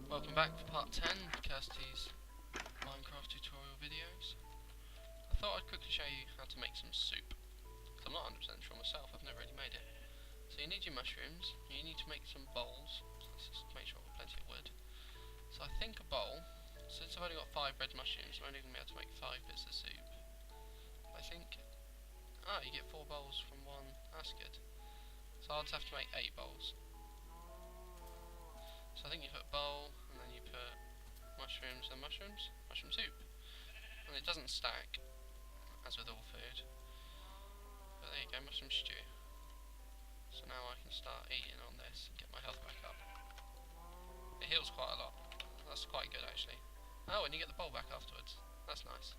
Welcome back for part 10 of Kirsty's Minecraft tutorial videos. I thought I'd quickly show you how to make some soup, because I'm not 100% sure myself, I've never really made it. So you need your mushrooms, you need to make some bowls. Let's just make sure I've got plenty of wood. So I think a bowl, since I've only got 5 red mushrooms, I'm only going to be able to make 5 bits of soup. I think, you get 4 bowls from one, that's good. So I'll just have to make 8 bowls. So I think you put bowl, and then you put mushrooms and mushrooms, mushroom soup. And it doesn't stack, as with all food. But there you go, mushroom stew. So now I can start eating on this and get my health back up. It heals quite a lot. That's quite good actually. Oh, and you get the bowl back afterwards. That's nice.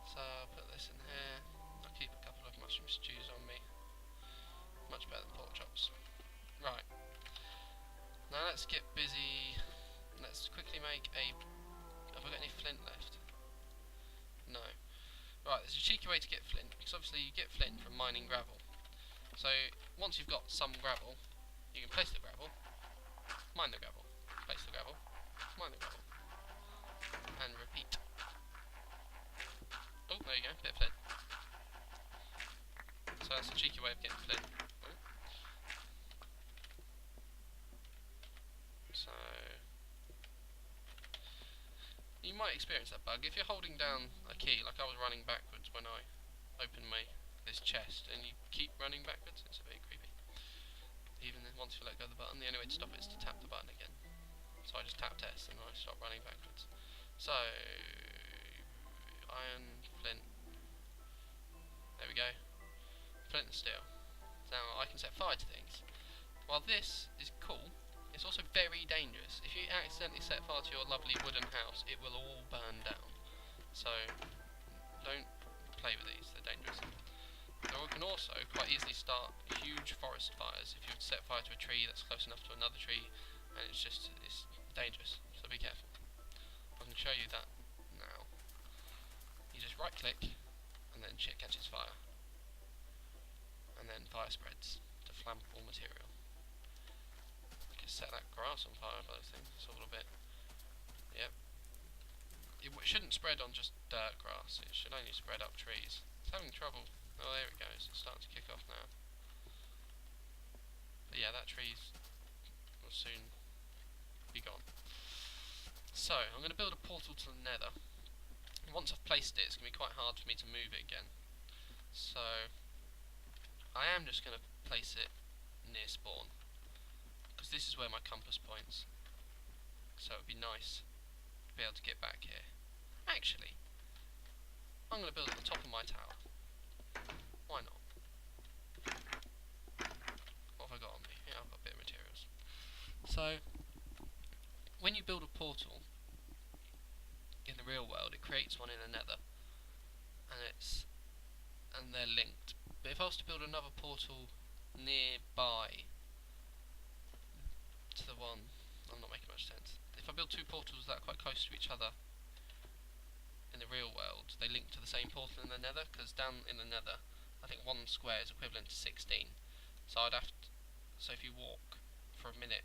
So I'll put this in here. I'll keep a couple of mushroom stews on me. Much better than pork chops. Right. Now let's get busy. Let's quickly make a... Have I got any flint left? No. Right, there's a cheeky way to get flint, because obviously you get flint from mining gravel. So once you've got some gravel, you can place the gravel, mine the gravel, place the gravel, mine the gravel, and repeat. Oh, there you go, bit of flint. So that's a cheeky way of getting flint. So you might experience that bug if you're holding down a key, like I was running backwards when I opened this chest, and you keep running backwards. It's a bit creepy. Even then, once you let go of the button, the only way to stop it is to tap the button again. So I just tapped S and I stopped running backwards. So iron, flint. There we go. Flint and steel. Now I can set fire to things. While this is cool, it's also very dangerous. If you accidentally set fire to your lovely wooden house, it will all burn down. So don't play with these, they're dangerous. Or you can also quite easily start huge forest fires if you set fire to a tree that's close enough to another tree, and it's dangerous, so be careful. I can show you that now. You just right click, and then shit catches fire. And then fire spreads to flammable material. Set that grass on fire by those things. It's all a bit. Yep. It shouldn't spread on just dirt grass. It should only spread up trees. It's having trouble. Oh, there it goes. It's starting to kick off now. But yeah, that tree will soon be gone. So I'm going to build a portal to the Nether. Once I've placed it, it's going to be quite hard for me to move it again. So I am just going to place it near spawn, because this is where my compass points, so it would be nice to be able to get back here. Actually, I'm going to build at the top of my tower. Why not? What have I got on me? Yeah, I've got a bit of materials. So, when you build a portal in the real world, it creates one in the Nether, and they're linked. But if I was to build another portal nearby to the one, I'm not making much sense. If I build 2 portals that are quite close to each other in the real world, they link to the same portal in the Nether, because down in the Nether, I think 1 square is equivalent to 16. So so if you walk for a minute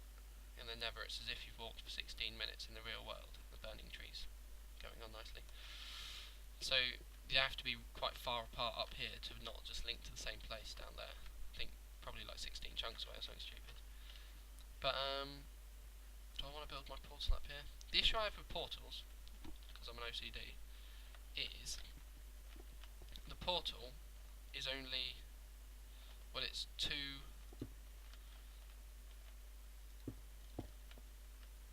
in the Nether, it's as if you've walked for 16 minutes in the real world. The burning trees going on nicely. So you have to be quite far apart up here to not just link to the same place down there. I think probably like 16 chunks away or something stupid. But do I want to build my portal up here? The issue I have with portals, because I'm an OCD, is the portal is only, well, it's 2.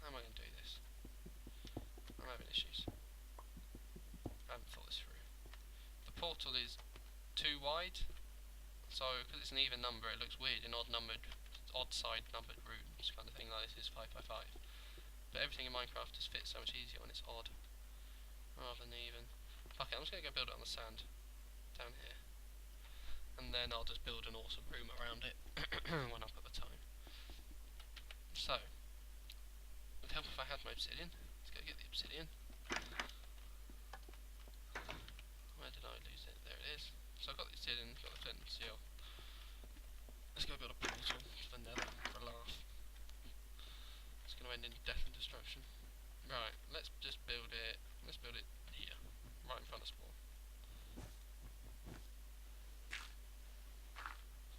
How am I going to do this? I'm having issues. I haven't thought this through. The portal is 2 wide, so because it's an even number, it looks weird in odd side numbered rooms kind of thing. Like this is 5 by 5. But everything in Minecraft just fits so much easier when it's odd rather than even. Fuck it, I'm just going to go build it on the sand down here, and then I'll just build an awesome room around it when I've got the time. So, it would help if I had my obsidian. Let's go get the obsidian. Where did I lose it? There it is. So I've got the obsidian, got the flint and steel. Let's go build a portal to the Nether for a laugh. It's going to end in death and destruction. Right, let's just build it. Let's build it here, right in front of spawn.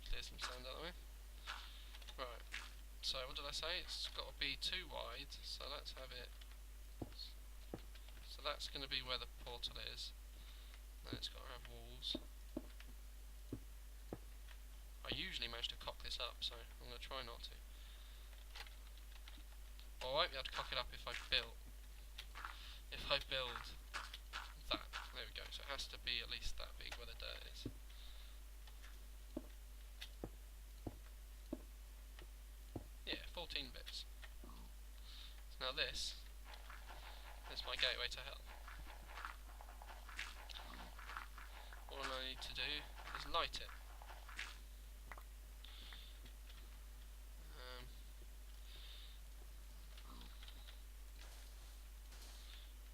Clear some sand out of the way. Right. So what did I say? It's got to be too wide. So let's have it. So that's going to be where the portal is. Then it's got to have walls. I usually manage to cock this up, so I'm going to try not to. Well, I won't be able to cock it up if I build that. There we go. So it has to be at least that big where the dirt is. Yeah, 14 bits. So now this is my gateway to hell. All I need to do is light it.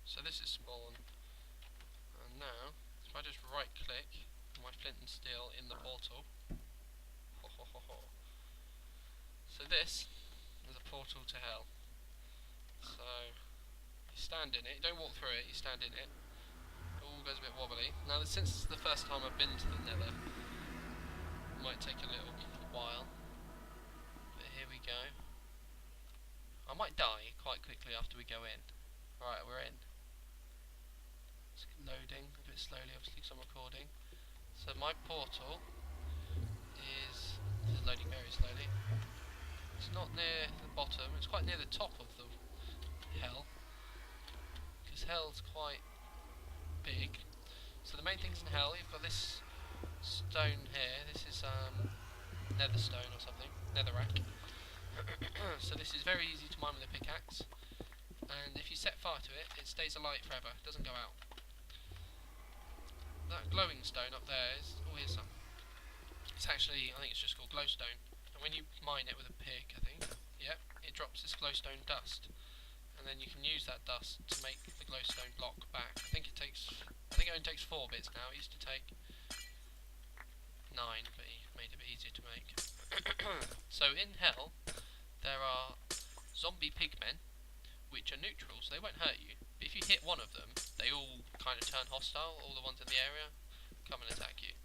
So this is spawn. And now, if I just right click my flint and steel in the portal. So this is a portal to hell. So you stand in it, you don't walk through it, you stand in it. It all goes a bit wobbly. Now since it's the first time I've been to the Nether, it might take a little while. But here we go. I might die quite quickly after we go in. Right, we're in. It's loading a bit slowly, obviously, because I'm recording. So my portal is loading very slowly. It's not near the bottom, it's quite near the top of the hell, because hell's quite big. So the main things in hell, you've got this stone here. This is nether stone or something, netherrack. So this is very easy to mine with a pickaxe, and if you set fire to it, it stays alight forever, it doesn't go out. That glowing stone up there is, oh, here's some. It's actually, I think it's just called glowstone. And when you mine it with a pick, I think, yeah, it drops this glowstone dust. And then you can use that dust to make the glowstone block back. I think it only takes 4 bits now. It used to take 9, but he made it a bit easier to make. So in hell, there are zombie pigmen, which are neutral, so they won't hurt you. But if you hit one of them, they all kind of turn hostile, all the ones in the area come and attack you.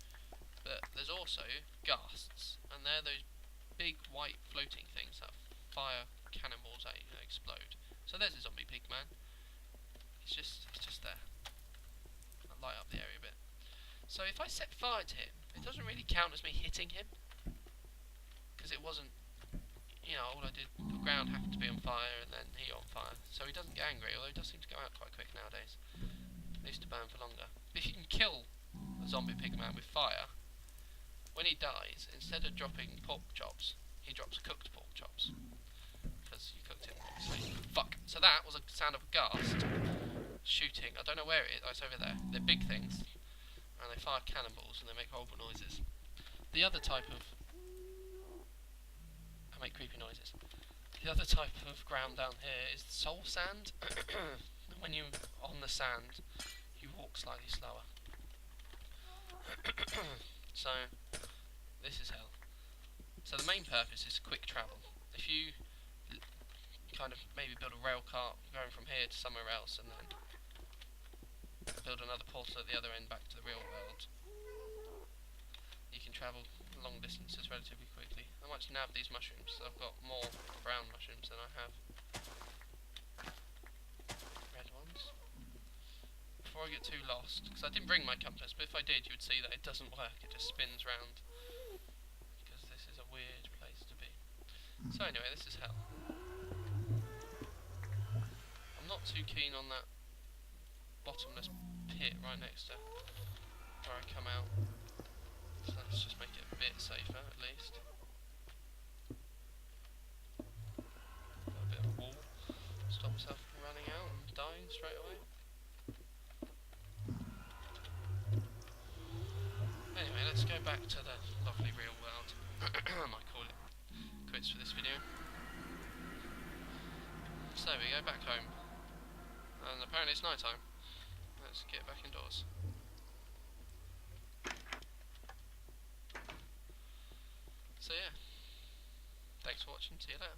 But there's also ghasts, and they're those big white floating things that fire cannonballs at you and explode. So there's a zombie pigman. It's just there. I'll light up the area a bit. So if I set fire to him, it doesn't really count as me hitting him, because it wasn't, you know, all I did, the ground happened to be on fire and then he on fire. So he doesn't get angry, although he does seem to go out quite quick nowadays. They used to burn for longer. But if you can kill a zombie pigman with fire, when he dies, instead of dropping pork chops, he drops cooked pork chops. Because you cooked him, obviously. Fuck. So that was a sound of a ghast shooting. I don't know where it is. Oh, it's over there. They're big things. And they fire cannonballs and they make horrible noises. The other type of... I make creepy noises. The other type of ground down here is soul sand. When you're on the sand, you walk slightly slower. So, this is hell. So the main purpose is quick travel. If you kind of maybe build a rail cart going from here to somewhere else and then build another portal at the other end back to the real world, you can travel long distances relatively quickly. I might nab these mushrooms. I've got more brown mushrooms than I have red ones. Before I get too lost, because I didn't bring my compass, but if I did you would see that it doesn't work, it just spins round. Because this is a weird place to be. So anyway, this is hell. I'm not too keen on that bottomless pit right next to where I come out. So let's just make it a bit safer at least. Got a bit of a wall. Stop myself from running out and dying straight away. Anyway, let's go back to the lovely real world. I might call it quits for this video. So we go back home. And apparently it's night time. Let's get back indoors. So yeah, thanks for watching, see you later.